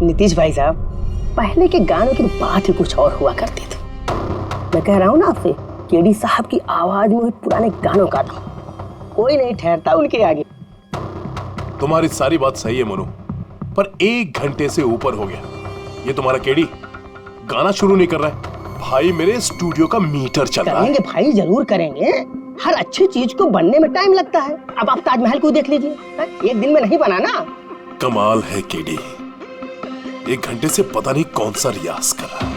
नीतीश भाई साहब, पहले के गानों की बात ही कुछ और हुआ करती थी। मैं कह रहा हूँ ना आपसे, केडी साहब की आवाज में पुराने गानों का था, कोई नहीं ठहरता उनके आगे। तुम्हारी सारी बात सही है मोनू, पर 1 घंटे से ऊपर हो गया, ये तुम्हारा केडी गाना शुरू नहीं कर रहा है। भाई मेरे स्टूडियो का मीटर चल रहा है। करेंगे भाई, जरूर करेंगे। हर अच्छी चीज को बनने में टाइम लगता है। अब आप ताजमहल को देख लीजिए, एक दिन में नहीं बना ना। कमाल है केडी, 1 घंटे से पता नहीं कौन सा रियाज कर रहा है।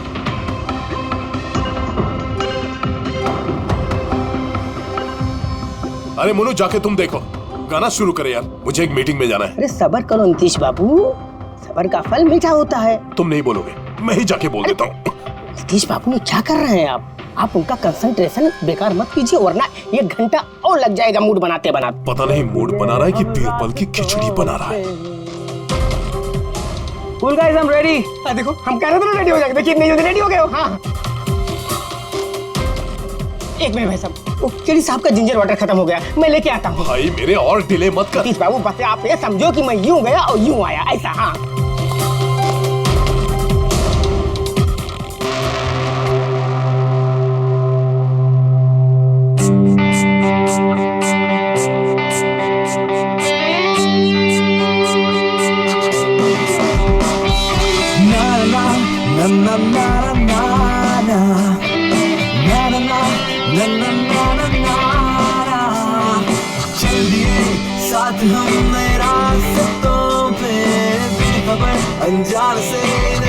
अरे मोनू, जाके तुम देखो, गाना शुरू करे यार, मुझे एक मीटिंग में जाना है। अरे सब्र करो नीतीश बाबू, सब्र का फल मीठा होता है। तुम नहीं बोलोगे, मैं ही जाके बोल देता हूँ। नीतीश बाबू ये क्या कर रहे हैं आप उनका कंसंट्रेशन बेकार मत कीजिए, वरना 1 घंटा और लग जाएगा मूड बनाते बनाते। पता नहीं मूड बना रहा है कि बीरबल की खिचड़ी बना रहा है। Cool guys, I am ready. देखो हम कह रहे थे ना रेडी हो जाएंगे, देखिए इतनी जल्दी रेडी हो गए हो। हाँ, एक मिनट भाई साहब, वो केडी साहब का जिंजर वाटर खत्म हो गया, मैं लेके आता हूँ। भाई मेरे और डिले मत कर। नीतीश बाबू बस आप ये समझो कि मैं यूं गया और यूं आया, ऐसा। हाँ साथ हम रास्तों पे बेखबर अनजान से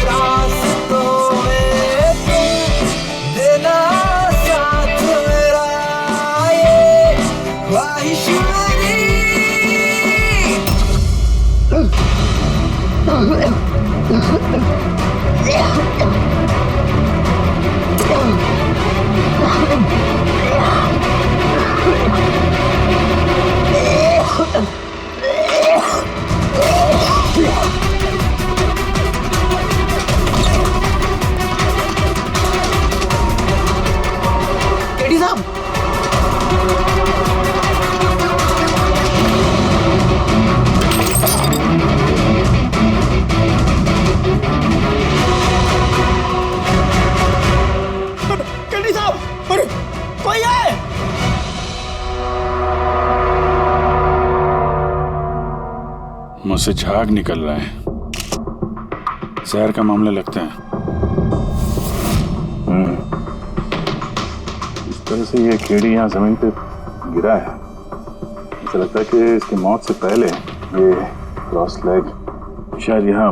रास्तों में देना साथ मेरा ये ख्वाहिश केडी साहब, केडी साहब, अरे कोई है? मुझसे झाग निकल रहा है, जहर का मामला लगता है। इस तरह से ये केडी यहाँ जमीन पे गिरा है, मुझे लगता है कि इसकी मौत से पहले ये क्रॉस लेग शायद यहाँ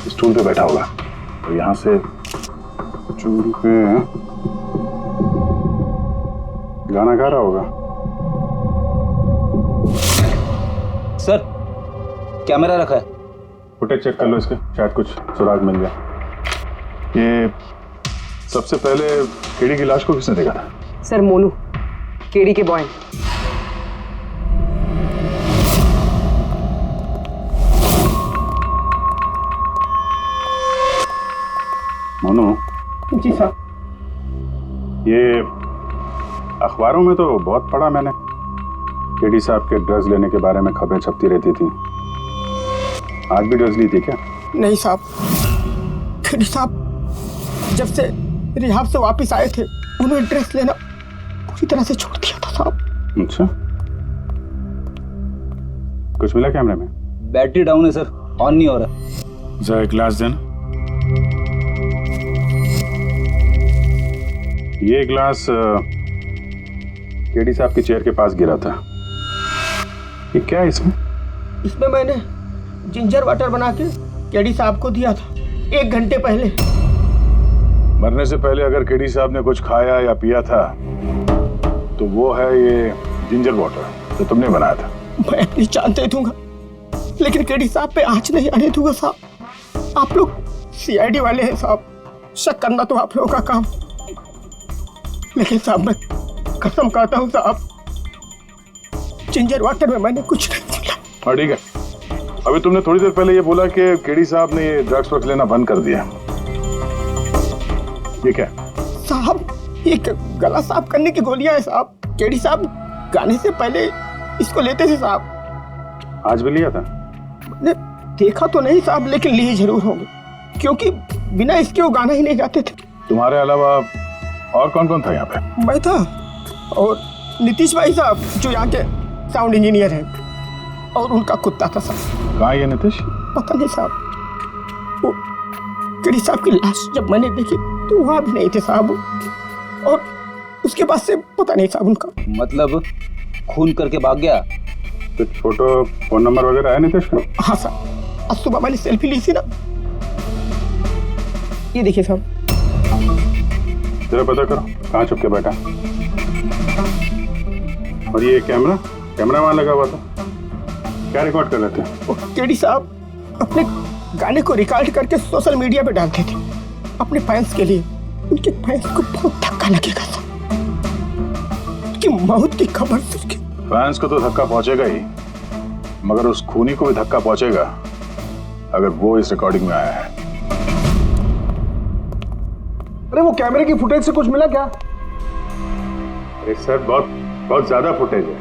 स्टूल पे बैठा होगा और यहाँ से स्टूल पे गाना गा रहा होगा। सर, कैमरा रखा है, फुटेज चेक कर लो इसके, शायद कुछ सुराग मिल जाए। ये सबसे पहले केडी की लाश को किसने देखा था? सर मोनू, केडी के बॉय। मोनू जी साहब। ये अखबारों में तो बहुत पढ़ा मैंने, केडी साहब के ड्रग्स लेने के बारे में खबरें छपती रहती थी। आज भी ड्रग्स ली थी क्या? नहीं साहब, केडी साहब जब से रिहाब से वापस आए थे, उन्होंने ड्रग्स लेना पूरी तरह से छोड़ दिया था साहब। अच्छा, कुछ मिला कैमरे में? बैटरी डाउन है सर, ऑन नहीं हो रहा। जरा एक ग्लास देना। ये ग्लास केडी साहब की चेयर के पास गिरा था। ये क्या है इसमें? इसमें मैंने जिंजर वाटर बना के केडी साहब को दिया था 1 घंटे पहले। मरने से पहले अगर केडी साहब ने कुछ खाया या पिया था तो वो है ये जिंजर वाटर जो तुमने बनाया था। मैं अपनी जान दे दूंगा, लेकिन केडी साहब पे आंच नहीं आने दूंगा साहब। आप लोग सीआईडी वाले हैं साहब, शक करना तो आप लोगों का काम, लेकिन साहब मैं कसम खाता हूँ साहब, जिंजर वाटर में मैंने कुछ नहीं मिला। हाँ ठीक है, अभी तुमने थोड़ी देर पहले ये बोला कि केडी साहब ने ये ड्रग्स वग्स लेना बंद कर दिया। ये क्या साहब? ये गला साफ करने की गोलियां है साहब। केडी साहब गाने से पहले इसको लेते थे साहब। आज भी लिया था? देखा तो नहीं साहब, लेकिन लिए जरूर होंगे, क्योंकि बिना इसके वो गाना ही नहीं गाते थे। तुम्हारे अलावा और कौन कौन था यहाँ पे? मैं था और नीतीश भाई साहब जो यहाँ के साउंड इंजीनियर हैं, और उनका कुत्ता था साहब। कहाँ ये नीतीश? पता नहीं साहब, वो केडी साहब की लाश जब मैंने देखी तो वहाँ भी नहीं थे साहब, और उसके बाद से पता नहीं साहब उनका। मतलब खून करके भाग गया? कुछ फोटो फोन नंबर वगैरह है नीतीश का? हाँ साहब, आज सुबह मैंने सेल्फी ली थी ना, ये देखिए साहब। जरा पता करो कहाँ छुप के बैठा। और ये कैमरा वहाँ लगा हुआ था, क्या रिकॉर्ड कर रहे थे? वो केडी साहब अपने गाने को रिकॉर्ड करके सोशल मीडिया पे डालते थे अपने फैंस के लिए। उनके फैंस को बहुत धक्का लगेगा साहब, उनकी मौत की खबर सुन के। फैंस को तो धक्का पहुंचेगा ही, मगर उस खूनी को भी धक्का पहुंचेगा अगर वो इस रिकॉर्डिंग में आया है। अरे वो कैमरे की फुटेज से कुछ मिला क्या? अरे सर, बहुत ज्यादा फुटेज है।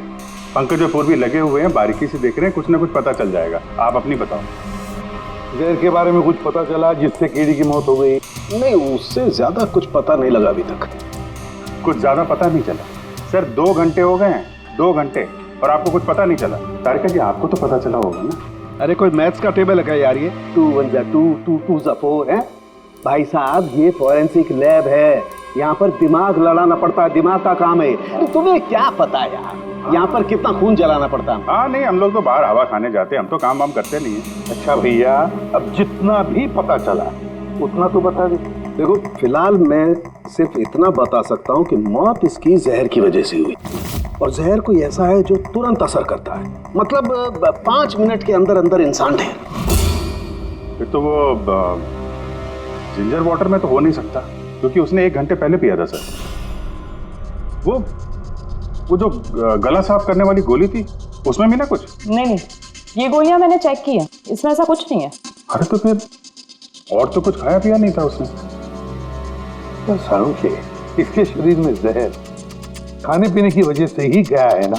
पंकज और पूर्वी लगे हुए हैं, बारीकी से देख रहे हैं, कुछ ना कुछ पता चल जाएगा। आप अपनी बताओ। जहर के बारे में कुछ पता चला जिससे केडी की मौत हो गई? नहीं, उससे ज्यादा कुछ पता नहीं लगा अभी तक। कुछ ज्यादा पता नहीं चला सर, 2 घंटे हो गए हैं, 2 घंटे, और आपको कुछ पता नहीं चला। तारिका जी, आपको तो पता चला होगा ना? अरे कोई मैथ्स का टेबल है क्या यार? ये 2 1 जा 2 2 2 जा 4 है भाई साहब। ये फॉरेंसिक लैब है, यहाँ पर दिमाग लड़ाना पड़ता है, दिमाग का काम है। तो तुम्हें क्या पता यार यहाँ पर कितना खून जलाना पड़ता है? हाँ नहीं, हम लोग तो बाहर हवा खाने जाते हैं, हम तो काम वाम करते नहीं है। अच्छा भैया, अब जितना भी पता चला उतना तो बता दे। देखो फिलहाल मैं सिर्फ इतना बता सकता हूँ कि मौत इसकी जहर की वजह से हुई, और जहर कोई ऐसा है जो तुरंत असर करता है, मतलब 5 मिनट के अंदर अंदर इंसान ढेर। फिर तो वो जिंजर वाटर में तो हो नहीं सकता, क्योंकि उसने 1 घंटे पहले पिया था सर। वो जो गला साफ करने वाली गोली थी उसमें भी ना कुछ? नहीं, ये गोलियां मैंने चेक की है, इसमें ऐसा कुछ नहीं है। अरे तो फिर और तो कुछ खाया पिया नहीं था उसने? तो सारू के इसके शरीर में जहर खाने पीने की वजह से ही गया है ना,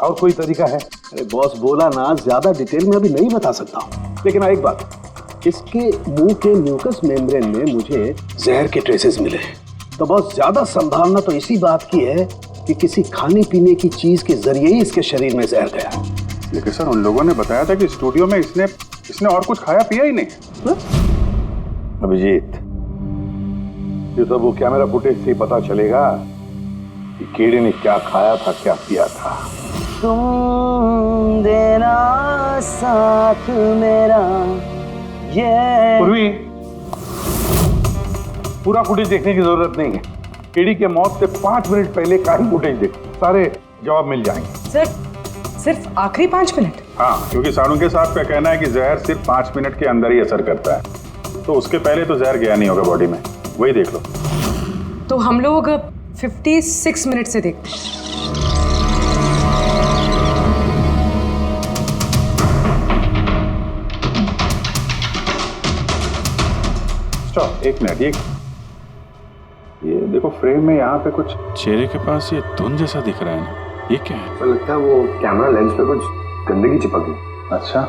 और कोई तरीका है? अरे बॉस बोला ना, ज्यादा डिटेल में अभी नहीं बता सकता हूँ, लेकिन एक बात, इसके मुंह के म्यूकस मेम्ब्रेन में मुझे जहर के ट्रेसेस मिले हैं। तो बहुत ज्यादा संभावना तो इसी बात की है कि किसी खाने पीने की चीज के जरिए ही इसके शरीर में जहर गया। लेकिन सर, उन लोगों ने बताया था कि स्टूडियो में इसने और कुछ खाया पिया ही नहीं। अभिजीत, ये तो वो कैमरा फुटेज से पता चलेगा कि केडी ने क्या खाया था, क्या पिया था। तुम देना साथ मेरा, ये पूर्वी, पूरा फुटेज देखने की जरूरत नहीं है। केडी के मौत से 5 मिनट पहले का ही फुटेज देखो, सारे जवाब मिल जाएंगे। सर, सिर्फ आखिरी 5 मिनट? हाँ, क्योंकि सारू के साथ का कहना है कि जहर सिर्फ 5 मिनट के अंदर ही असर करता है, तो उसके पहले तो जहर गया नहीं होगा बॉडी में, वही देख लो। तो हम लोग 56 मिनट से देखते हैं। Stop, 1 minute. ये देखो फ्रेम में यहाँ पे कुछ चेहरे के पास ये धुंध जैसा दिख रहा है ना, ये क्या है? तो लगता है वो कैमरा लेंस पे कुछ गंदगी चिपक गई। अच्छा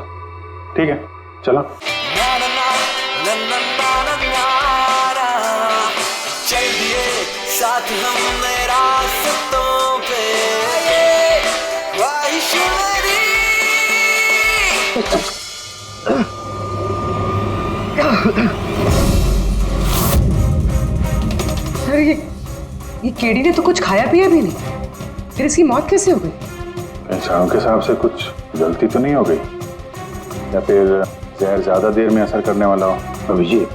ठीक है, चलो। चल दिए साथ हमने रास्तों पे, ख्वाहिश मेरी। सर, ये केडी ने तो कुछ खाया पिया भी नहीं, फिर इसकी मौत कैसे हो गई? सारू के हिसाब से कुछ गलती तो नहीं हो गई, या फिर जहर ज्यादा देर में असर करने वाला हो। अभिजीत,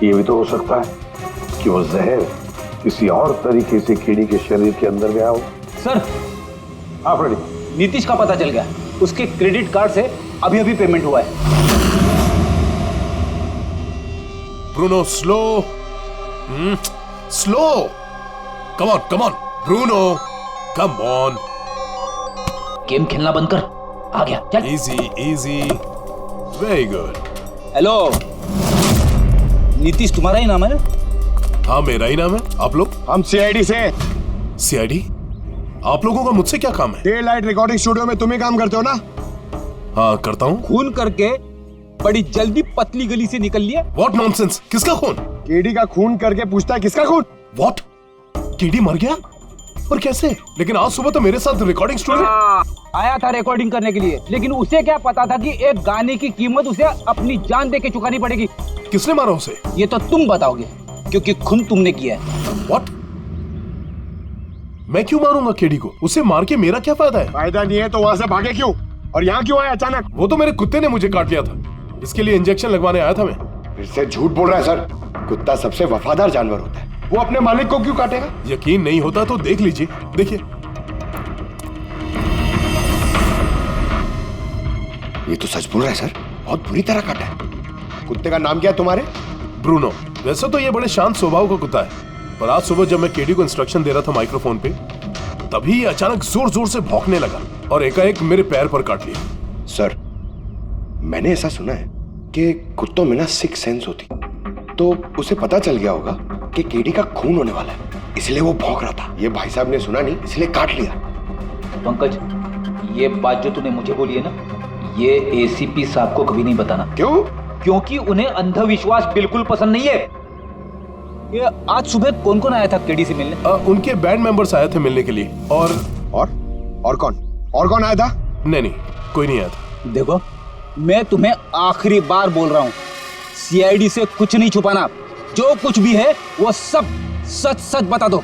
ये भी तो हो सकता है कि वो जहर किसी और तरीके से केडी के शरीर के अंदर गया हो। सर, हाँ फ्रेडी, नीतीश का पता चल गया, उसके क्रेडिट कार्ड से अभी अभी पेमेंट हुआ है। Bruno, slow slow, come on Bruno, come on. Game खेलना बंद कर, आ गया, चल। Easy, very good. Hello, Nitish तुम्हारा ही नाम है ना? हाँ, मेरा ही नाम है। आप लोग? हम सीआईडी से। सीआईडी? आप लोगों का मुझसे क्या काम है? डे लाइट रिकॉर्डिंग स्टूडियो में तुम ही काम करते हो ना? हाँ, करता हूँ। खून करके बड़ी जल्दी पतली गली से निकल लिया। व्हाट नॉनसेंस, किसका खून? केडी का खून करके पूछता है किसका खून? व्हाट? केडी मर गया? और कैसे? लेकिन आज सुबह तो मेरे साथ रिकॉर्डिंग स्टूडियो आया था रिकॉर्डिंग करने के लिए, लेकिन उसे क्या पता था कि एक गाने की कीमत उसे अपनी जान दे के चुकानी पड़ेगी। किसने मारा उसे? ये तो तुम बताओगे, क्योंकि खून तुमने किया है। व्हाट? मैं क्यों मारूंगा केडी को? उसे मार के मेरा क्या फायदा है? फायदा नहीं है तो वहां से भागे क्यों? और यहाँ क्यों आया अचानक? वो तो मेरे कुत्ते ने मुझे काट लिया था, इसके लिए इंजेक्शन लगवाने आया था मैं। फिर से झूठ बोल रहा है सर। कुत्ता सबसे वफादार जानवर होता है, वो अपने मालिक को क्यों काटेगा? यकीन नहीं होता तो देख लीजिए, देखिए। ये तो सच बोल रहा है सर, बहुत बुरी तरह काटा है। कुत्ते का नाम क्या है तुम्हारे? ब्रूनो। वैसे तो ये बड़े शांत स्वभाव का कुत्ता है, पर आज सुबह जब मैं केडी को इंस्ट्रक्शन दे रहा था माइक्रोफोन पे, तभी ये अचानक जोर जोर से भौंकने लगा और एकाएक मेरे पैर पर काट लिया। सर, मैंने ऐसा सुना है कि कुत्तों में ना सिक्स सेंस होती, तो उसे पता चल गया होगा कि केडी का खून होने वाला है, इसलिए वो भौंक रहा था। ये भाई साहब ने सुना नहीं, इसलिए काट लिया। पंकज, ये बात जो तूने मुझे बोली है ना, ये एसीपी साहब को कभी नहीं बताना। क्यों? क्योंकि उन्हें अंधविश्वास बिल्कुल पसंद नहीं है। ये आज सुबह कौन कौन आया था केडी से मिलने? उनके बैंड मेंबर्स आए थे मिलने के लिए। और कौन आया था? नहीं, कोई नहीं आया था। देखो, मैं तुम्हें आखिरी बार बोल रहा हूँ, सीआईडी से कुछ नहीं छुपाना। जो कुछ भी है वो सब सच सच बता दो।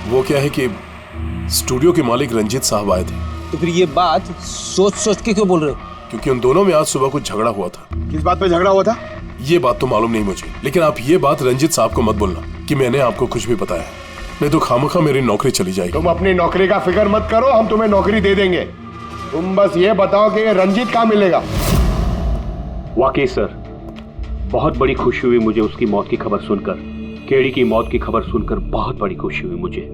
वो क्या है कि स्टूडियो के मालिक रंजीत साहब आए थे। तो फिर ये बात सोच सोच के क्यों बोल रहे हो? क्योंकि उन दोनों में आज सुबह कुछ झगड़ा हुआ था। किस बात पे झगड़ा हुआ था? ये बात तो मालूम नहीं मुझे, लेकिन आप ये बात रंजीत साहब को मत बोलना कि मैंने आपको कुछ भी बताया, नहीं तो खामखा मेरी नौकरी चली जाएगी। तुम अपनी नौकरी का फिक्र मत करो, हम तुम्हें नौकरी दे देंगे। तुम बस ये बताओ कि रंजीत कहाँ मिलेगा। वाकई सर, बहुत बड़ी खुशी हुई मुझे उसकी मौत की खबर सुनकर। केडी की मौत की खबर सुनकर बहुत बड़ी खुशी हुई मुझे।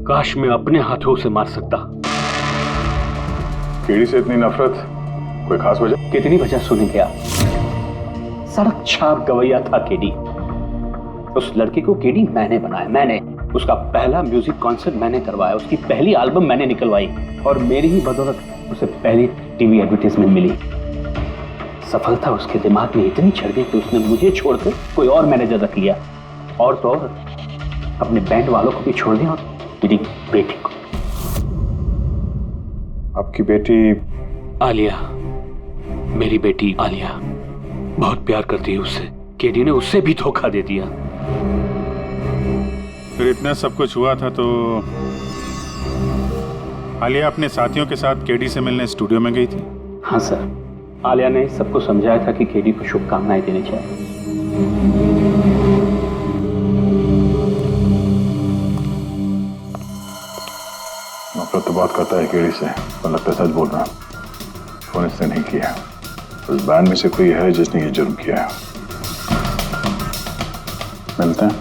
काश मैं अपने हाथों से मार सकता। केडी से इतनी नफरत, कोई खास वजह? कितनी वजह सुनेंगे आप? सड़क छाप गवैया था केडी। उस लड़के को केडी मैंने बनाया, मैंने। उसका पहला म्यूजिक कॉन्सर्ट मैंने करवाया, उसकी पहली एल्बम मैंने निकलवाई, और मेरी ही बदौलत उसे पहली टीवी एडवर्टाइजमेंट मिली। सफलता उसके दिमाग में इतनी चढ़ गई कि उसने मुझे छोड़कर कोई और मैनेजर रख लिया, और तो और अपने बैंड वालों को भी छोड़ दिया, और मेरी बेटी को। आपकी बेटी आलिया, मेरी बेटी आलिया बहुत प्यार करती है उससे। केडी ने उससे भी धोखा दे दिया। फिर इतना सब कुछ हुआ था तो आलिया अपने साथियों के साथ केडी से मिलने स्टूडियो में गई थी? हाँ सर, आलिया ने सबको समझाया था कि केडी को शुभकामनाएं देनी चाहिए। नफरत तो बात करता है केडी से, पर लगता है सच बोल रहा। फोन इसने नहीं किया। उस बैंड में से कोई है जिसने ये जुर्म किया है। मिलते हैं।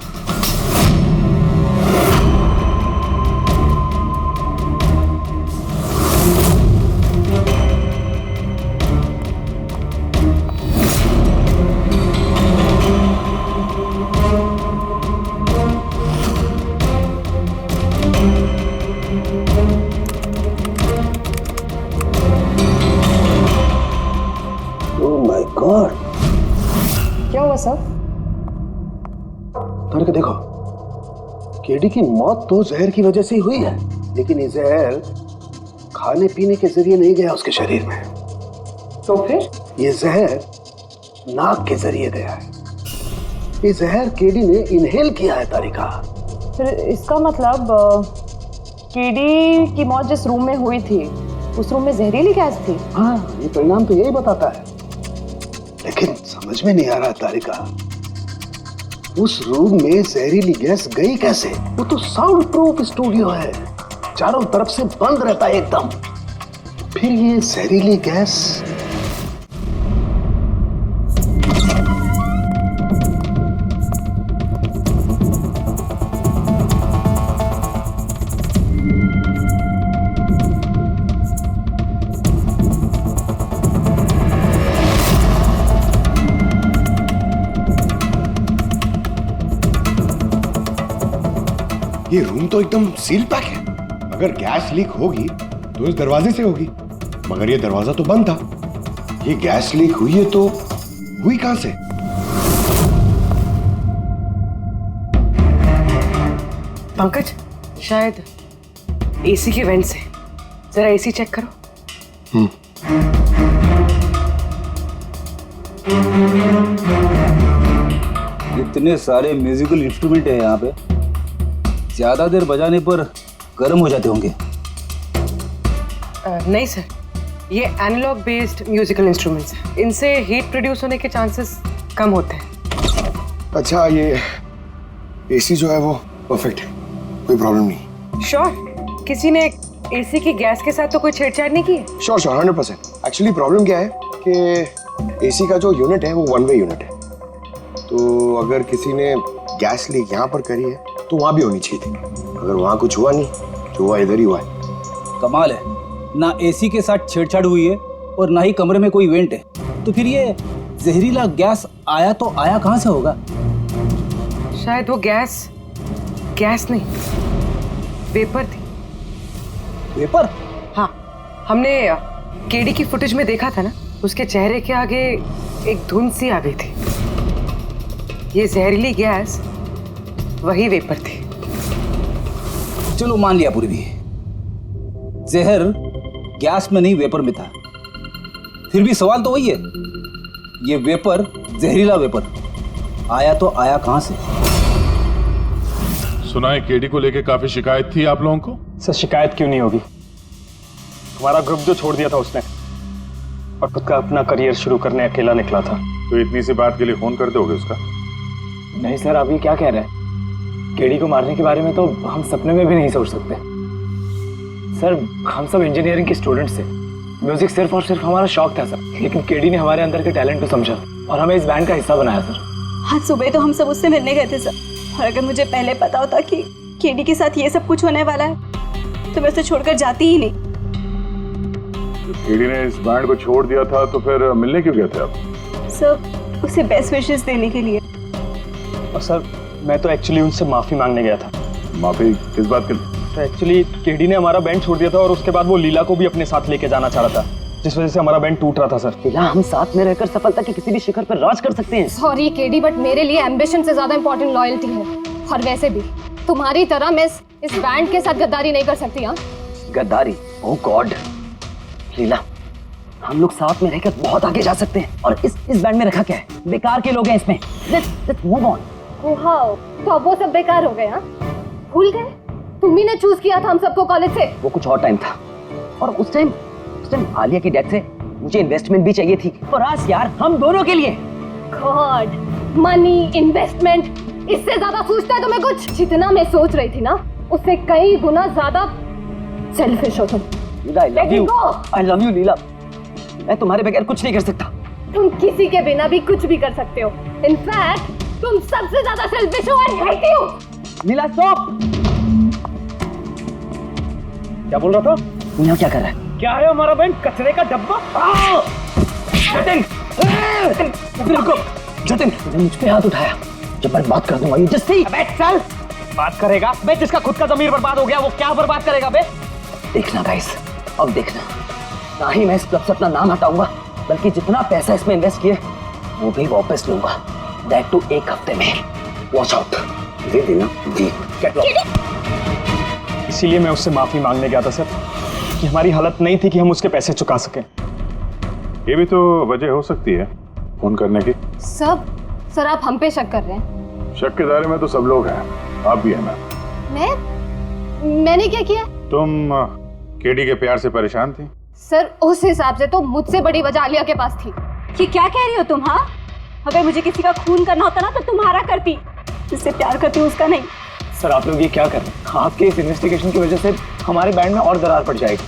क्या हुआ सर? करके देखो, केडी की मौत तो जहर की वजह से ही हुई है, लेकिन ये जहर खाने पीने के जरिए नहीं गया उसके शरीर में। तो फिर? ये जहर नाक के जरिए गया है। ये जहर केडी ने इनहेल किया है तारिका। फिर इसका मतलब केडी की मौत जिस रूम में हुई थी, उस रूम में जहरीली गैस थी? हाँ, ये परिणाम तो यही बताता है, लेकिन समझ में नहीं आ रहा तारिका, उस रूम में जहरीली गैस गई कैसे? वो तो साउंड प्रूफ स्टूडियो है, चारों तरफ से बंद रहता है एकदम। फिर ये जहरीली गैस ये रूम तो एकदम सील पैक है। अगर गैस लीक होगी तो इस दरवाजे से होगी, मगर ये दरवाजा तो बंद था। ये गैस लीक हुई है तो हुई कहां से? पंकज, शायद एसी के वेंट से। जरा एसी चेक करो। इतने सारे म्यूजिकल इंस्ट्रूमेंट है यहाँ पे, ज्यादा देर बजाने पर गर्म हो जाते होंगे। नहीं सर, ये एनालॉग बेस्ड म्यूजिकल इंस्ट्रूमेंट्स हैं। इनसे हीट प्रोड्यूस होने के चांसेस कम होते हैं। अच्छा, ये एसी जो है वो परफेक्ट है, कोई प्रॉब्लम नहीं? श्योर। किसी ने एसी की गैस के साथ तो कोई छेड़छाड़ नहीं की है? श्योर 100%। एक्चुअली प्रॉब्लम क्या है कि एसी का जो यूनिट है वो वन वे यूनिट है, तो अगर किसी ने गैस लीक यहाँ पर करी है तो वहाँ भी होनी चाहिए थी। अगर वहाँ कुछ हुआ नहीं, जो हुआ इधर ही हुआ है। कमाल है, ना एसी के साथ छेड़छाड़ हुई है और ना ही कमरे में कोई वेंट है, तो फिर ये जहरीला गैस आया तो आया कहाँ से होगा? शायद वो गैस नहीं, वेपर थी। वेपर? हाँ, हमने केडी की फुटेज में देखा था ना, उसके चेहरे के आगे एक धुंध सी आ गई थी। ये जहरीली गैस वही वेपर थी। चलो मान लिया पूर्वी, जहर गैस में नहीं वेपर में था। फिर भी सवाल तो वही है, ये वेपर, जहरीला वेपर आया तो आया कहां से? सुना है केडी को लेके काफी शिकायत थी आप लोगों को? सर शिकायत क्यों नहीं होगी? हमारा ग्रुप जो छोड़ दिया था उसने, और खुद का अपना करियर शुरू करने अकेला निकला था। तो इतनी सी बात के लिए फोन कर दोगे उसका? नहीं सर, आप ये क्या कह रहे हैं? केडी को मारने के बारे में तो हम सपने में भी नहीं सोच सकते। सर हम सब इंजीनियरिंग के स्टूडेंट्स थे, म्यूजिक सिर्फ और सिर्फ हमारा शौक था सर, लेकिन केडी ने हमारे अंदर के टैलेंट को समझा और हमें इस बैंड का हिस्सा बनाया सर। आज सुबह तो हम सब उससे मिलने गए थे सर, और अगर मुझे पहले पता होता कि केडी के साथ ये सब कुछ होने वाला है तो मैं उसे छोड़कर जाती ही नहीं। केडी ने इस बैंड को छोड़ दिया था तो फिर मिलने क्यों गए थे आप? सर उसे बेस्ट विशेस देने के लिए। और सर मैं तो एक्चुअली उनसे माफी मांगने गया था। माफी किस बात के? तो एक्चुअली केडी ने हमारा बैंड छोड़ दिया था और उसके बाद वो लीला को भी अपने साथ लेके जाना चाह रहा था, जिस वजह से हमारा बैंड टूट रहा था सर। लीला, हम साथ में रहकर सफलता के किसी भी शिखर पर राज कर सकते हैं। सॉरी केडी, बट मेरे लिए एम्बिशन से ज्यादा इंपॉर्टेंट लॉयल्टी है। और वैसे भी तुम्हारी तरह मैं इस बैंड के साथ गद्दारी नहीं कर सकती। हाँ, गद्दारी? ओह गॉड लीला, हम लोग साथ में रहकर बहुत आगे जा सकते हैं। और इस बैंड में रखा क्या है? बेकार के लोग हैं इसमें। Let's move on. वाओ, तो अब वो सब बेकार हो गए? हाँ, भूल गए? तुम्ही ने चूज किया था हम सबको कॉलेज से। वो कुछ और टाइम था, और उस टाइम आलिया की डेथ से मुझे इन्वेस्टमेंट भी चाहिए थी, और आज यार हम दोनों के लिए। गॉड, मनी, इन्वेस्टमेंट, इससे ज्यादा सोचता है तुम्हें कुछ? जितना मैं सोच रही थी ना, उससे कई गुना ज्यादा सेल्फिश हो तुम। लीला, I love you लीला। मैं तुम्हारे बगैर कुछ नहीं कर सकता। तुम किसी के बिना भी कुछ भी कर सकते हो। इनफैक्ट तुम सबसे ज्यादा सेल्फिश हो। I hate you। Leela stop. क्या बोल रहा था? तू यहाँ क्या कर रहा है? क्या है हमारा बैंड? कचरे का डब्बा? जतिन, रुको। जतिन, तूने मुझ पे हाथ उठाया, जब मैं बात कर दूंगा ये जस्सी। अबे चल। बात करेगा बे? जिसका खुद का ज़मीर बर्बाद हो गया वो क्या बर्बाद करेगा बे? देखना गाइस, अब देखना, ना ही मैं इस क्लब से अपना नाम हटाऊंगा, बल्कि जितना पैसा इसमें इन्वेस्ट किए वो भी वापस लूंगा। दैट टू 1 हफ्ते में। Watch out. दे देना दी। इसीलिए मैं उससे माफी मांगने गया था सर, कि हमारी हालत नहीं थी कि हम उसके पैसे चुका सकें। ये भी तो वजह हो सकती है फोन करने की। सर आप हम पे शक कर रहे हैं? शक के दायरे में तो सब लोग हैं, आप भी है ना। मैंने क्या किया? तुम केडी के प्यार से परेशान थी? सर उस हिसाब से तो मुझसे बड़ी वजह आलिया के पास थी। ये क्या कह रही हो तुम? हाँ, अगर मुझे किसी का खून करना होता ना तो तुम्हारा करती, जिससे प्यार करती हूँ उसका नहीं। सर आप लोग ये क्या कर रहे हैं? आपके इस इन्वेस्टिगेशन की वजह से हमारे बैंड में और दरार पड़ जाएगी।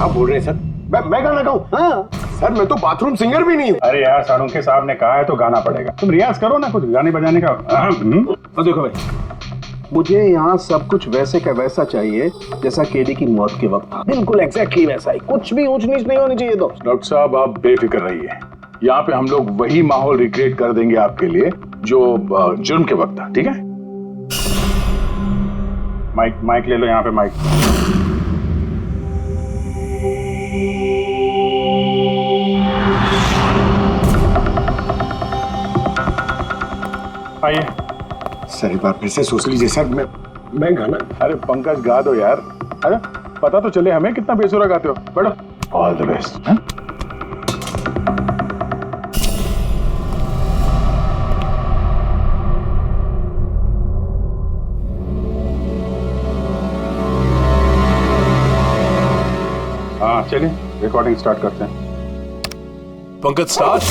आप बोल रहे हैं सर? मैं गाना गाऊं? हाँ सर, मैं तो बाथरूम सिंगर भी नहीं हूँ। अरे यार, सारुंखे साहब ने कहा है तो गाना पड़ेगा। तुम रियाज करो ना कुछ गाने बजाने का। तो देखो भाई, मुझे यहाँ सब कुछ वैसे का वैसा चाहिए जैसा केडी की मौत के वक्त था। बिल्कुल एग्जैक्टली वैसा ही, कुछ भी ऊंच नीच नहीं होनी चाहिए। तो डॉक्टर साहब आप बेफिक्र रहिए, यहाँ पे हम लोग वही माहौल रिक्रिएट कर देंगे आपके लिए जो जुर्म के वक्त था। ठीक है? माइक ले लो, यहाँ पे माइक। आइए सर एक बार फिर से सोच लीजिए सर। मैं गाना। अरे पंकज गा दो यार। अरे पता तो चले हमें कितना बेसुरा गाते हो। बैठो। All the best. हाँ चलिए रिकॉर्डिंग स्टार्ट करते हैं। Pankaj start.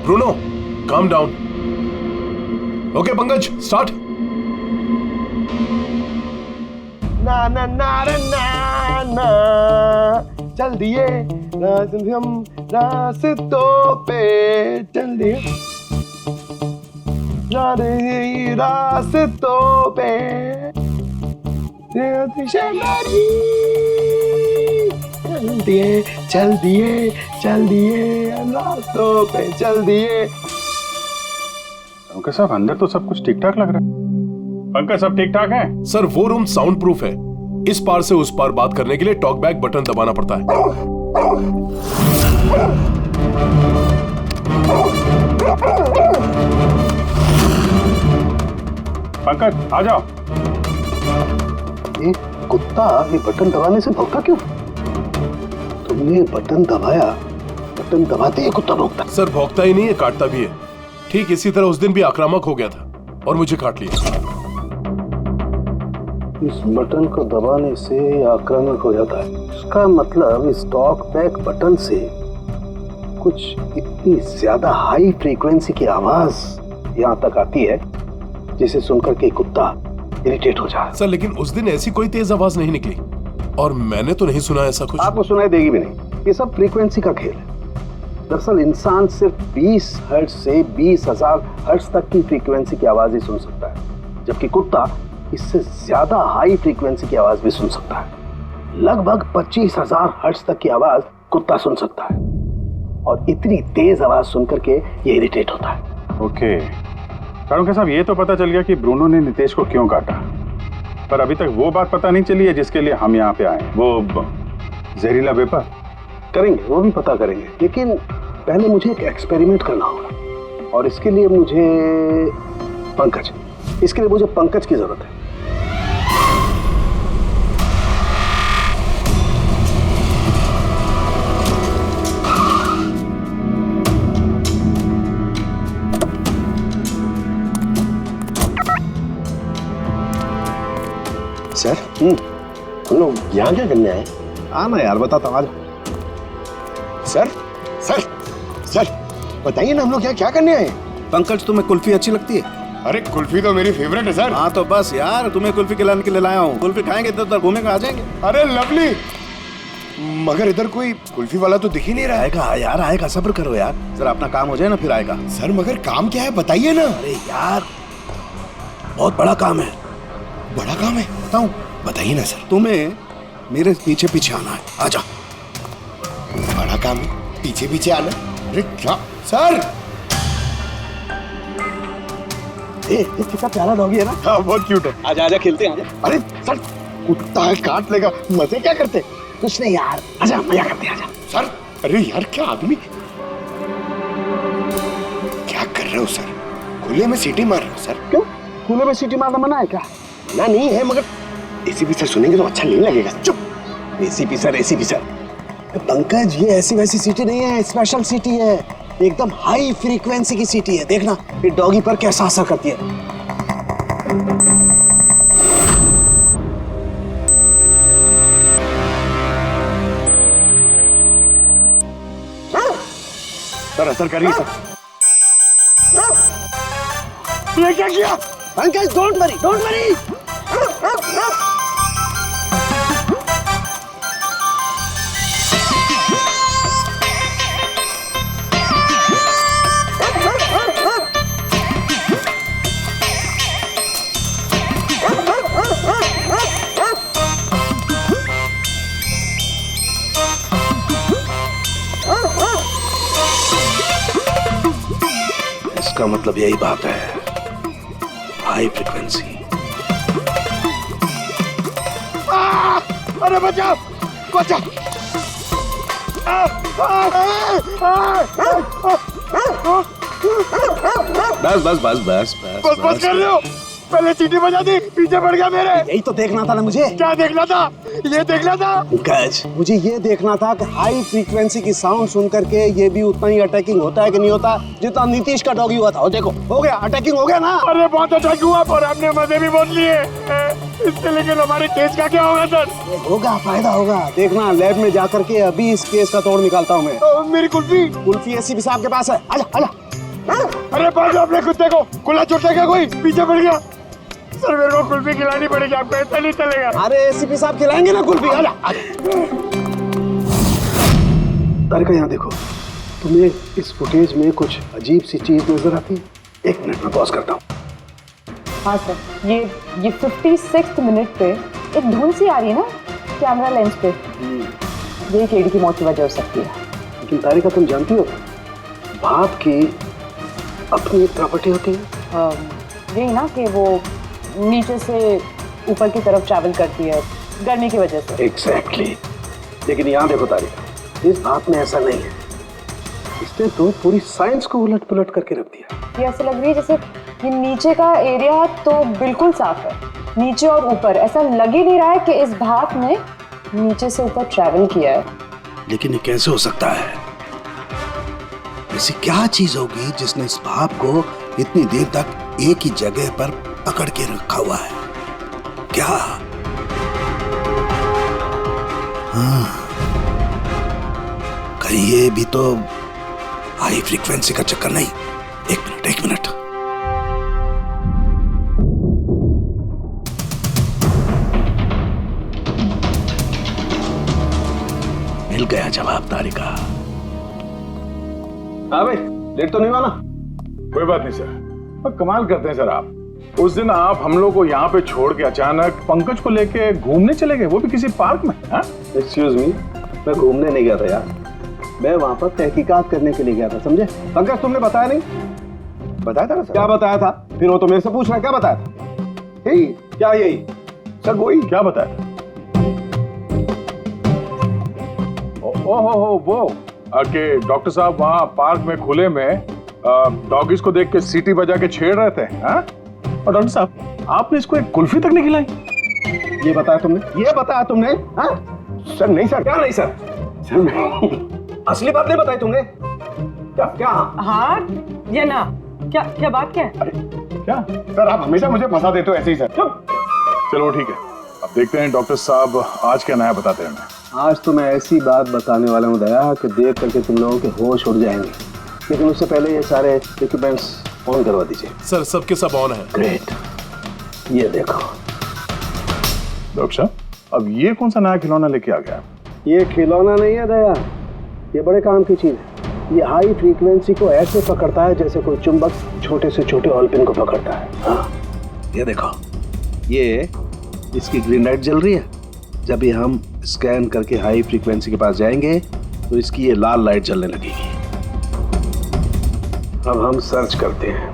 Bruno calm down. Okay Pankaj start. ना ना ना ना ना चल दिए हम रास्तों पे चल दिए रास्तों पे चल दिए रास्तों पे चल दिए। पंकज साहब अंदर तो सब कुछ ठीक ठाक लग रहा है। पंकज सब ठीक ठाक है? सर वो रूम साउंड प्रूफ है। इस पार से उस पार बात करने के लिए टॉक बैक बटन दबाना पड़ता है। पंकज आ जाओ। ये कुत्ता ये बटन दबाने से भौंका क्यों? तुमने बटन दबाया, बटन दबाते ही कुत्ता भौंकता। सर भौंकता ही नहीं है, काटता भी है। ठीक इसी तरह उस दिन भी आक्रामक हो गया था और मुझे काट लिया। इस बटन को दबाने से आक्रामक हो जाता है। इसका मतलब इस टॉक बैक बटन से कुछ इतनी ज्यादा हाई फ्रीक्वेंसी की आवाज यहाँ तक आती है जिसे सुनकर के कुत्ता इरिटेट हो जाए। सर लेकिन उस दिन ऐसी कोई तेज आवाज नहीं निकली और मैंने तो नहीं सुना ऐसा कुछ। आपको सुनाई देगी भी नहीं। ये सब फ्रीक्वेंसी का खेल है। दरअसल इंसान सिर्फ 20 हर्ट्ज से 20,000 हर्ट्ज तक की फ्रीक्वेंसी की आवाज ही सुन सकता है, जबकि कुत्ता इससे ज्यादा हाई फ्रीक्वेंसी की आवाज भी सुन सकता है। लगभग 25,000 हर्ट्ज तक की आवाज कुत्ता सुन सकता है और इतनी तेज आवाज सुनकर के ये इरिटेट होता है। ओके कारुण साहब, ये तो पता चल गया कि ब्रूनो ने नितेश को क्यों काटा, पर अभी तक वो बात पता नहीं चली है जिसके लिए हम यहाँ पे आए। वो जहरीला वेपर करेंगे, वो भी पता करेंगे, लेकिन पहले मुझे एक एक्सपेरिमेंट करना होगा और इसके लिए मुझे पंकज की जरूरत है। सर हम लोग यहाँ क्या करने आए? आना यार, बताता हूँ। सर सर सर बताइए ना, हम लोग यहाँ क्या करने आए? पंकज तुम्हें कुल्फी अच्छी लगती है? अरे कुल्फी तो मेरी फेवरेट है सर। हाँ तो बस यार, तुम्हें कुल्फी खिलाने के लिए लाया हूँ। कुल्फी खाएंगे इधर उधर घूमेंगे, आ जाएंगे। अरे लवली, मगर इधर कोई कुल्फी वाला तो दिख ही नहीं रहा। आएगा यार, आएगा, सब्र करो यार, जरा अपना काम हो जाए ना फिर आएगा। सर मगर काम क्या है बताइए ना। अरे यार बहुत बड़ा काम है। बड़ा काम है? बताऊं? बताइए ना सर। तुम्हें मेरे पीछे पीछे आना है, आजा। बड़ा काम है, पीछे पीछे आना? अरे क्या सर? कितना प्यारा डॉगी है ना। हाँ बहुत क्यूट है। आजा आजा, खेलते हैं, आजा। अरे सर कुत्ता है, काट लेगा। मजे क्या करते? कुछ नहीं यार, आजा मजा करते हैं, आजा। सर अरे यार क्या आदमी, क्या कर रहे हो सर? खुले में सीटी मार रहे हो सर? क्यों? खुले में सीटी मारना मना है क्या? ना नहीं है, मगर एसीपी सर सुनेंगे तो अच्छा नहीं लगेगा। चुप। एसीपी सर पंकज, ये ऐसी वैसी सीटी नहीं है, स्पेशल सीटी है, एकदम हाई फ्रीक्वेंसी की सीटी है। देखना ये डॉगी पर कैसा असर करती है। सर असर करिए सर। ये क्या किया? Pankaj don't worry, don't worry. इसका मतलब यही बात है, हाई फ्रीक्वेंसी। अरे बचाओ बचाओ। बस बस बस बस बस बस कर रहे हो, पहले सीटी बजा दी, पीछे पड़ गया मेरे। यही तो देखना था ना मुझे। क्या देखना था? ये देखना था पंकज, मुझे ये देखना था कि हाई फ्रीक्वेंसी की साउंड सुन करके ये भी उतना ही अटैकिंग होता है कि नहीं होता जितना नीतीश का डॉगी हुआ था। और देखो हो गया, अटैकिंग हो गया ना। अरे बहुत अटैक हुआ और हमने मजे भी बहुत लिए इससे, लेकिन हमारे केस का क्या होगा सर? होगा, फायदा होगा। देखना लैब में जाकर के अभी इस केस का तोड़ निकालता हूँ मैं। मेरी कुल्फी एसीपी साहब के पास है, आजा आजा। अरे बाजू अपने कुत्ते को, खुला छोटा क्या कोई पीछे पड़ गया। सर मेरे को कुल्फी खिलानी पड़ेगी, आपको ऐसा नहीं चलेगा। अरे एसीपी साहब खिलाएंगे ना कुल्फी, आजा तारिका यहाँ देखो, तुम्हें इस फुटेज में कुछ अजीब सी चीज नजर आती है? एक मिनट में पॉज करता हूँ। हाँ सर, ये 56 मिनट पे एक धुन सी आ रही है ना कैमरा लेंस पे, ये केडी की मौत की वजह हो सकती है। लेकिन तारिका तुम जानती हो भाप की अपनी एक प्रॉपर्टी होती है, यही ना कि वो नीचे से ऊपर की तरफ ट्रैवल करती है गर्मी की वजह से। एग्जैक्टली। लेकिन यहाँ देखो तारिका, इस भाप में ऐसा नहीं है। इसने तो पूरी साइंस को उलट पुलट करके रख दिया। ये ऐसा लग रही है जैसे ये नीचे का एरिया तो बिल्कुल साफ है, नीचे और ऊपर ऐसा लग ही नहीं रहा है कि इस भाप ने नीचे से ऊपर ट्रैवल किया है। लेकिन ये कैसे हो सकता है? ऐसी क्या चीज होगी जिसने इस भाप को इतनी देर तक एक ही जगह पर पकड़ के रखा हुआ है? क्या? हाँ, कहीं ये भी तो हाई फ्रीक्वेंसी का चक्कर नहीं? एक मिनट। मिल गया जवाब तारिका। हाँ भाई, लेट तो नहीं हुआ ना? कोई बात नहीं सर, पर कमाल करते हैं सर आप। उस दिन आप हम लोग को यहाँ पे छोड़ के अचानक पंकज को लेके घूमने चले गए, वो भी किसी पार्क में। एक्सक्यूज मी, मैं घूमने नहीं गया था यार, मैं वहां पर तहकीकात करने के लिए गया था, समझे? पंकज तुमने बताया नहीं? बताया था ना सर। क्या बताया था? फिर वो तो मेरे से पूछ रहा है क्या बताया था? यही। क्या यही? सर वही। क्या बताया था? ओहो वो कि डॉक्टर साहब वहाँ पार्क में खुले में डॉगीज को देख के सीटी बजा के छेड़ रहे थे। हाँ? और डॉक्टर साहब आपने इसको एक कुल्फी तक नहीं खिलाई। ये बताया तुमने? ये बताया तुमने? हाँ? सर नहीं सर। क्या नहीं सर? सर नहीं, असली बात नहीं बताई तुमने। क्या? हाँ या ना? क्या बात क्या है? अरे क्या सर, आप हमेशा मुझे फंसा देते हो ऐसे ही सर। चलो ठीक है, अब देखते हैं डॉक्टर साहब आज क्या नया बताते हैं हमें। आज तो मैं ऐसी बात बताने वाला हूँ दया कि देख करके तुम लोगों के होश उड़ जाएंगे, लेकिन उससे पहले ये सारे इक्विपमेंट्स ऑन करवा दीजिए। सर सबके सब ऑन है। ग्रेट, ये देखो। डॉक्टर साहब अब ये कौन सा नया खिलौना लेके आ गया? ये खिलौना नहीं है दया, ये बड़े काम की चीज है। ये हाई फ्रीक्वेंसी को ऐसे पकड़ता है जैसे कोई चुंबक छोटे से छोटे ऑलपिन को पकड़ता है। हाँ, ये देखो, ये इसकी ग्रीन लाइट जल रही है। जब ये हम स्कैन करके हाई फ्रीक्वेंसी के पास जाएंगे तो इसकी ये लाल लाइट जलने लगेगी। अब हम सर्च करते हैं।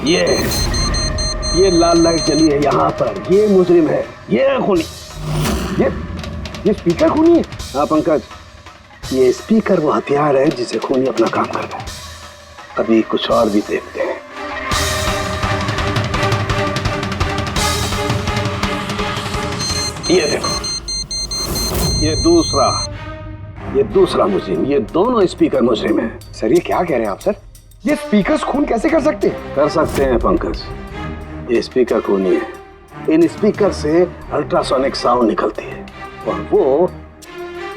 ये लाल लाइट जली है यहाँ पर, ये मुजरिम है, ये खूनी। ये स्पीकर खूनी है? हाँ पंकज, ये स्पीकर वो हथियार है जिसे खूनी अपना काम करता है। अभी कुछ और भी देखते हैं। ये देखो, ये दूसरा मुजरिम, ये दोनों स्पीकर मुजरिम है। सर ये क्या कह रहे हैं आप सर? ये स्पीकर्स खून कैसे कर सकते हैं? कर सकते हैं पंकज, ये स्पीकर खूनी है। इन स्पीकर से अल्ट्रासोनिक साउंड निकलती है और वो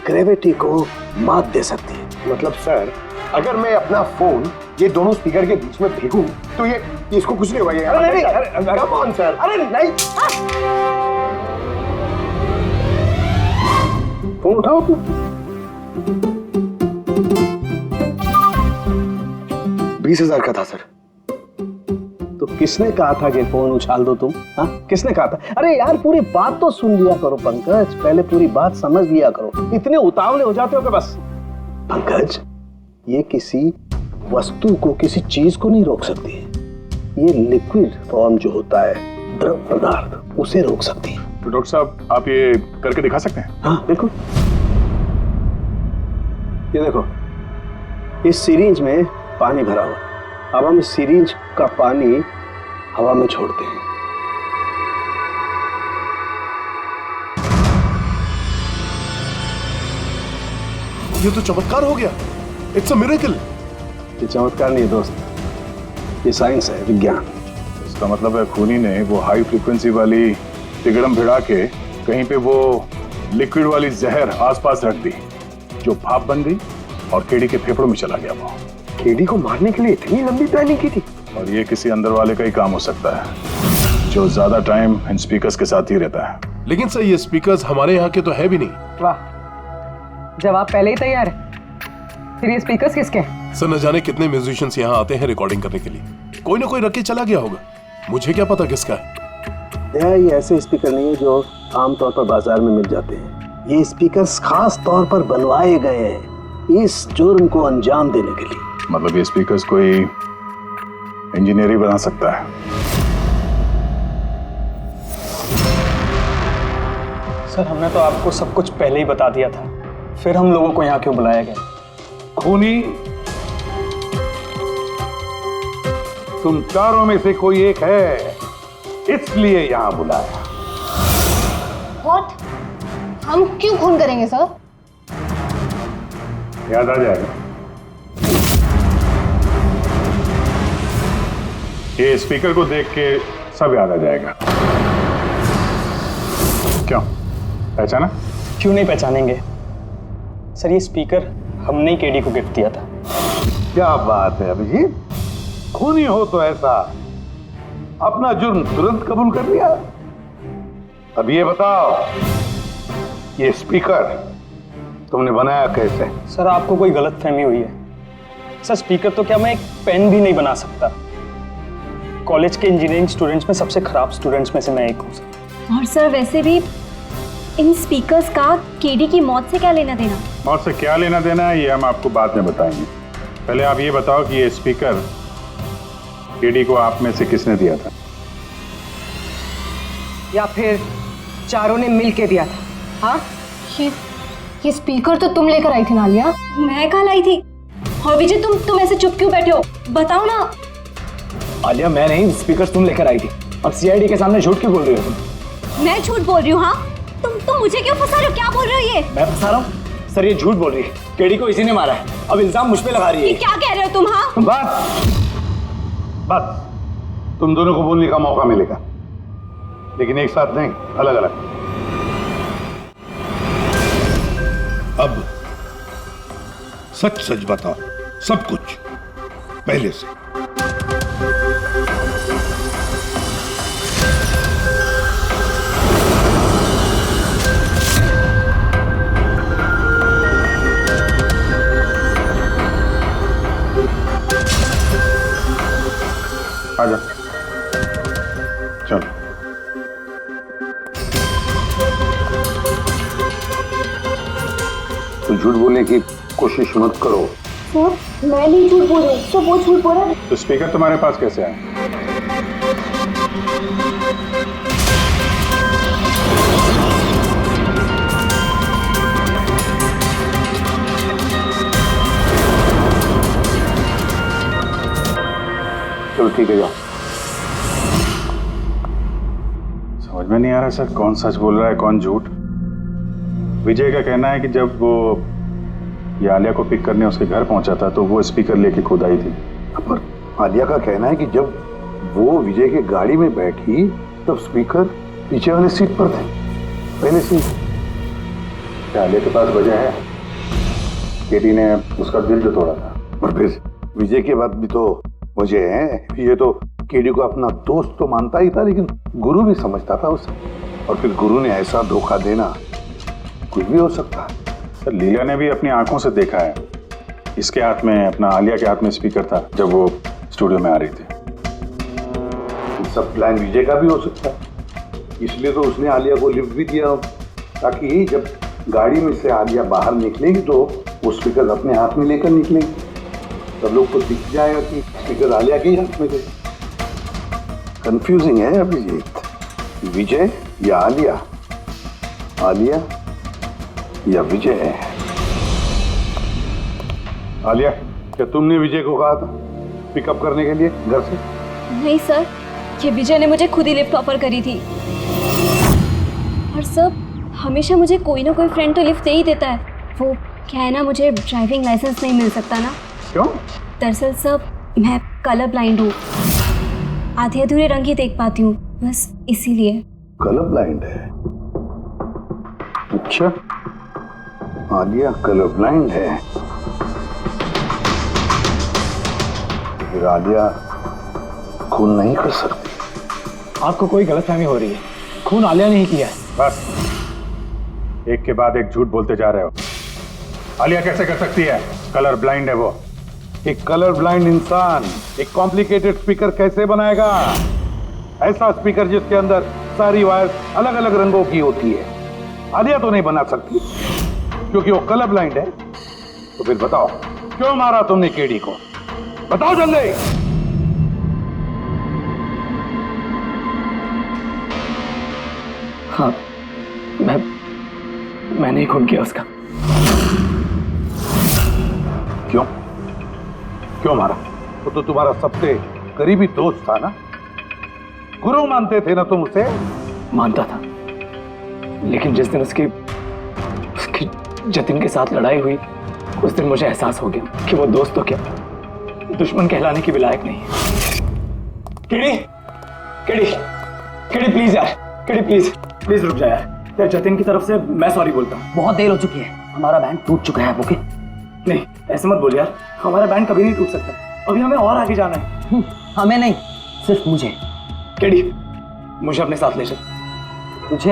ग्रेविटी को मात दे सकती है। मतलब सर अगर मैं अपना फोन ये दोनों स्पीकर के बीच में फेंकूं तो ये इसको कुछ नहीं होगा। ये अरे नहीं, कम ऑन सर। अरे नहीं, फोन उठाओ अपना। 20,000 का था सर। तो किसने कहा था कि फोन उछाल दो तुम? हाँ, किसने कहा था? अरे यार पूरी बात तो सुन लिया करो पंकज, पहले पूरी बात समझ लिया करो। इतने उतावले हो जाते हो कि बस। पंकज, ये किसी वस्तु को, किसी चीज को नहीं रोक सकती है। ये लिक्विड फॉर्म जो होता है, द्रव पदार्थ, उसे रोक सकती है। तो डॉक्टर साहब आप ये करके दिखा सकते हैं? हाँ बिल्कुल। ये देखो, इस सिरिंज में पानी भरा हुआ। अब हम इस सिरिंज का पानी हवा में छोड़ते हैं। ये तो चमत्कार हो गया। It's a miracle. ये चमत्कार नहीं दोस्त, ये साइंस है, विज्ञान। इसका मतलब है खूनी ने वो हाई फ्रीक्वेंसी वाली तिगड़म भिड़ा के कहीं पे वो लिक्विड वाली जहर आसपास रख दी, जो भाप बन गई और केडी के फेफड़ों में चला गया। वो केडी को मारने के लिए इतनी लंबी प्लानिंग की थी? और ये किसी अंदर वाले का ही काम हो सकता है, जो ज्यादा टाइम इन स्पीकर्स के साथ ही रहता है। लेकिन सर ये स्पीकर्स हमारे यहाँ के तो है भी नहीं। वाह, जवाब पहले ही तैयार है। फिर ये स्पीकर्स किसके हैं? सर न जाने कितने म्यूजिशियंस यहाँ आते हैं रिकॉर्डिंग करने के लिए। कोई ना कोई रख के चला गया होगा, मुझे क्या पता किसका है। ये ऐसे स्पीकर नहीं है जो आमतौर पर बाजार में मिल जाते हैं। ये स्पीकर्स खास तौर पर बनवाए गए हैं इस जुर्म को अंजाम देने के लिए। मतलब ये स्पीकर्स कोई इंजीनियर ही बना सकता है। सर हमने तो आपको सब कुछ पहले ही बता दिया था, फिर हम लोगों को यहाँ क्यों बुलाया गया? खूनी तुम चारों में से कोई एक है, इसलिए यहां बुलाया। व्हाट? हम क्यों खून करेंगे सर? याद आ जाएगा। ये स्पीकर को देख के सब याद आ जाएगा। क्यों, पहचाना? क्यों नहीं पहचानेंगे सर, ये स्पीकर हमने ही केडी को गिफ्ट दिया था। क्या बात है अभिजीत, खूनी हो तो ऐसा अपना जुर्म तुरंत कबूल कर लिया। अब ये बताओ, ये स्पीकर तुमने बनाया कैसे? सर आपको कोई गलतफहमी हुई है। सर स्पीकर तो क्या मैं एक पेन भी नहीं बना सकता। कॉलेज के इंजीनियरिंग स्टूडेंट्स में सबसे खराब स्टूडेंट्स में से मैं एक हूँ। और सर वैसे भी इन स्पीकर्स का केडी की मौत से क्या लेना देना? मौत से क्या लेना देना है ये हम आपको बाद में बताएंगे। पहले आप ये बताओ कि ये स्पीकर केडी को आप में से किसने दिया था? या फिर चारों ने मिल के दिया था? हाँ, ये स्पीकर तो तुम लेकर आई थी ना आलिया? मैं कहाँ लाई थी? और विजय तुम ऐसे चुप क्यों बैठे हो? बताओ ना। आलिया मैं नहीं, स्पीकर तुम लेकर आई थी। अब सीआईडी के सामने झूठ क्यों बोल रही हो तुम? मैं झूठ बोल रही हूँ? हाँ, तुम मुझे क्यों फंसा रहे हो? क्या बोल रहे हो ये? मैं फंसा रहा हूँ? सर ये झूठ बोल रही है, केडी को इसी ने मारा है। अब इल्जाम मुझ पे लगा रही है। ये क्या कह रहे हो तुम? हाँ बस तुम दोनों को बोलने का मौका मिलेगा, लेकिन एक साथ नहीं, अलग अलग। अब सच सच बताओ, सब कुछ पहले से। आजा, चलो। तो झूठ बोलने की कोशिश मत करो। सर मैं नहीं झूठ बोल रही हूँ, तो वो झूठ बोल रहा है। तो स्पीकर तुम्हारे पास कैसे आया? चलो ठीक है, जाओ। समझ में नहीं आ रहा सर, कौन सच बोल रहा है कौन झूठ। विजय का कहना है कि जब वो ये आलिया को पिक करने उसके घर पहुंचा था तो वो स्पीकर लेके खुद आई थी। पर आलिया का कहना है कि जब वो विजय के गाड़ी में बैठी तब स्पीकर पीछे वाले सीट पर थे, पहले सीट। क्या आलिया के पास वजह है? केडी ने उसका दिल जो तोड़ा था। और फिर विजय के बाद भी तो वजह है। ये तो केडी को अपना दोस्त तो मानता ही था, लेकिन गुरु भी समझता था उसे। और फिर गुरु ने ऐसा धोखा देना, कुछ भी हो सकता है। सर लीला ने भी अपनी आंखों से देखा है, इसके हाथ में अपना आलिया के हाथ में स्पीकर था जब वो स्टूडियो में आ रही थी। सब प्लान विजय का भी हो सकता है, इसलिए तो उसने आलिया को लिफ्ट भी दिया, ताकि जब गाड़ी में से आलिया बाहर निकलेगी तो वो स्पीकर अपने हाथ में लेकर निकलेगी, सब लोग को दिख जाएगा कि स्पीकर आलिया के हाथ में थे। कंफ्यूजिंग है अभिजीत, विजय या आलिया, आलिया या विजय। आलिया, क्या तुमने विजय को कहा था पिकअप करने के लिए घर से? नहीं सर, ये विजय ने मुझे खुद ही लिफ्ट ऑफर करी थी। और सर, हमेशा मुझे कोई ना कोई फ्रेंड तो लिफ्ट दे ही देता है। वो क्या है ना, मुझे ड्राइविंग लाइसेंस नहीं मिल सकता ना। क्यों? दरअसल सर, मैं कलर ब्लाइंड हूँ, आधे अधूरे रंग ही देख पाती हूँ, बस इसीलिए। कलर ब्लाइंड है? अच्छा, आलिया कलर ब्लाइंड है। फिर आलिया खून नहीं कर सकती। आपको कोई गलतफहमी हो रही है, खून आलिया ने ही किया है। बस, एक के बाद एक झूठ बोलते जा रहे हो। आलिया कैसे कर सकती है? कलर ब्लाइंड है वो। एक कलर ब्लाइंड इंसान एक कॉम्प्लिकेटेड स्पीकर कैसे बनाएगा? ऐसा स्पीकर जिसके अंदर सारी वायर अलग अलग रंगों की होती है। आलिया तो नहीं बना सकती क्योंकि वो कलर ब्लाइंड है। तो फिर बताओ, क्यों मारा तुमने केडी को? बताओ जल्दी। हाँ, मैंने ही खून किया उसका। क्यों? क्यों मारा? वो तो तुम्हारा सबसे करीबी दोस्त था ना, गुरु मानते थे ना तुम उसे? मानता था, लेकिन जिस दिन उसकी जतिन के साथ लड़ाई हुई, उस दिन मुझे एहसास हो गया कि वो दोस्त तो क्या, दुश्मन कहलाने की भी लायक नहीं है। केडी, केडी, केडी प्लीज यार, केडी प्लीज रुक जा यार। जतिन की तरफ से मैं सॉरी बोलता हूँ। बहुत देर हो चुकी है, हमारा बैंड टूट चुका है। ओके? नहीं, ऐसे मत बोल यार, हमारा बैंड कभी नहीं टूट सकता। अभी हमें और आगे जाना है। हमें नहीं, सिर्फ मुझे। केडी, मुझे अपने साथ ले चल। तुझे?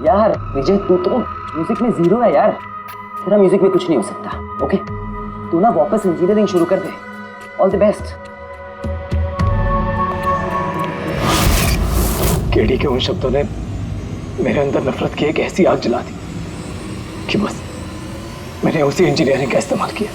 यार विजय, तू तो म्यूजिक में जीरो है यार, तेरा म्यूजिक में कुछ नहीं हो सकता। ओके? तू ना वापस इंजीनियरिंग शुरू कर दे। All the best. केडी के उन शब्दों ने मेरे अंदर नफरत की एक ऐसी आग जला दी कि बस मैंने उसी इंजीनियरिंग का इस्तेमाल किया।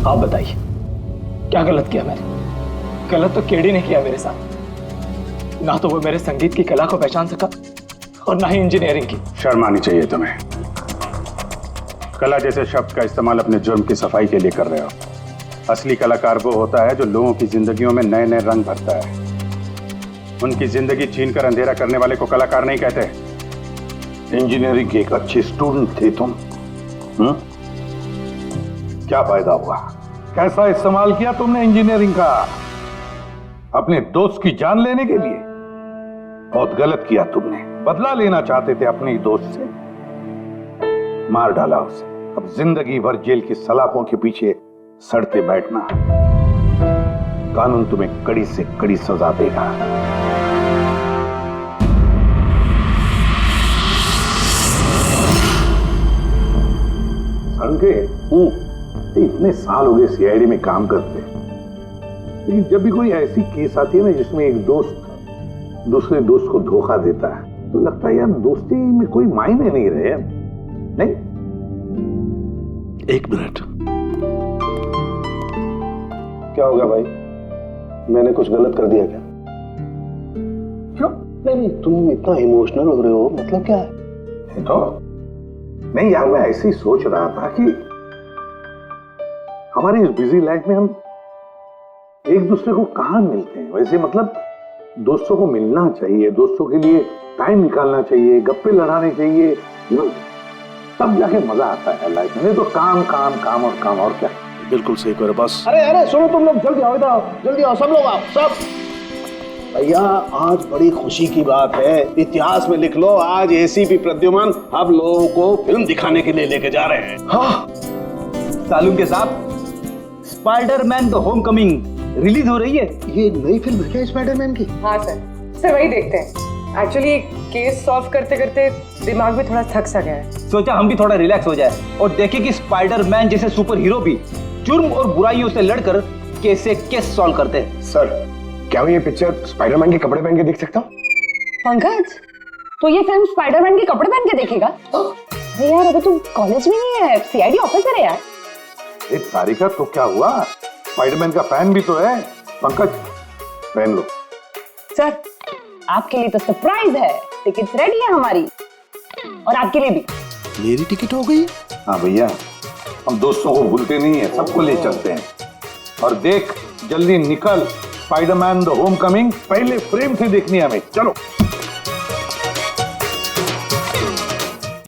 आप बताइए, क्या गलत किया मैंने? गलत तो केडी ने किया मेरे साथ। ना तो वो मेरे संगीत की कला को पहचान सका और ना ही इंजीनियरिंग की। शर्म आनी चाहिए तुम्हें। कला जैसे शब्द का इस्तेमाल अपने जुर्म की सफाई के लिए कर रहे हो। असली कलाकार वो होता है जो लोगों की जिंदगियों में नए नए रंग भरता है। उनकी जिंदगी छीनकर अंधेरा करने वाले को कलाकार नहीं कहते। इंजीनियरिंग के एक अच्छे स्टूडेंट थे तुम। क्या फायदा हुआ? कैसा इस्तेमाल किया तुमने इंजीनियरिंग का? अपने दोस्त की जान लेने के लिए? बहुत गलत किया तुमने। बदला लेना चाहते थे अपने ही दोस्त से, मार डाला उसे। अब जिंदगी भर जेल की सलाखों के पीछे सड़ते बैठना। कानून तुम्हें कड़ी से कड़ी सजा देगा। इतने साल हो गए सीआईडी में काम करते, लेकिन जब भी कोई ऐसी केस आती है ना जिसमें एक दोस्त दूसरे दोस्त को धोखा देता है, तो लगता है यार दोस्ती में कोई मायने नहीं रहे। नहीं? एक मिनट। क्या हो गया भाई? मैंने कुछ गलत कर दिया क्या? क्यों? नहीं, तुम इतना इमोशनल हो रहे हो, मतलब क्या है? तो नहीं यार, मैं ऐसे ही सोच रहा था कि हमारी इस बिजी लाइफ में हम एक दूसरे को कहां मिलते हैं। वैसे मतलब दोस्तों को मिलना चाहिए, दोस्तों के लिए टाइम निकालना चाहिए, गप्पे लड़ाने चाहिए, तब जाके मजा आता है लाइफ में। तो काम काम काम और काम, और क्या। बिल्कुल सही करो बस। अरे सुनो तुम लोग, जल्दी आओ, इधर आओ, जल्दी आओ, सब लोग आओ, सब। भैया आज बड़ी खुशी की बात है, इतिहास में लिख लो, आज एसीपी प्रद्युमन आप लोगों को फिल्म दिखाने के लिए लेके जा रहे हैं। हाँ सालून के साथ स्पाइडरमैन द होमकमिंग रिलीज हो रही है। ये नई फिल्म है क्या स्पाइडरमैन की? हाँ सर वही देखते हैं। एक्चुअली केस सॉल्व करते करते दिमाग में थोड़ा थक सा गया है। सोचा हम भी थोड़ा रिलैक्स हो जाए और देखें कि स्पाइडरमैन जैसे सुपर हीरो भी जुर्म और बुराइयों से लड़कर केस से केस सॉल्व करते हैं। सर, क्या मैं ये पिक्चर स्पाइडरमैन के कपड़े पहन के देख सकता हूँ? पंकज, तो ये फिल्म स्पाइडरमैन के कपड़े पहन के देखेगा? अरे यार, अभी तू कॉलेज में नहीं है, सीआईडी ऑफिसर है यार। एक तारिका तो क्या हुआ, स्पाइडरमैन का फैन भी तो है। पंकज, पहन लो। सर, आपके लिए तो सरप्राइज है, टिकट्स रेडी है हमारी, और आपके लिए भी। मेरी टिकट हो गई? हाँ भैया, हम दोस्तों को भूलते नहीं है, सबको ले चलते हैं। और देख, जल्दी निकल, स्पाइडरमैन द होम कमिंग पहले फ्रेम से देखनी है हमें। चलो।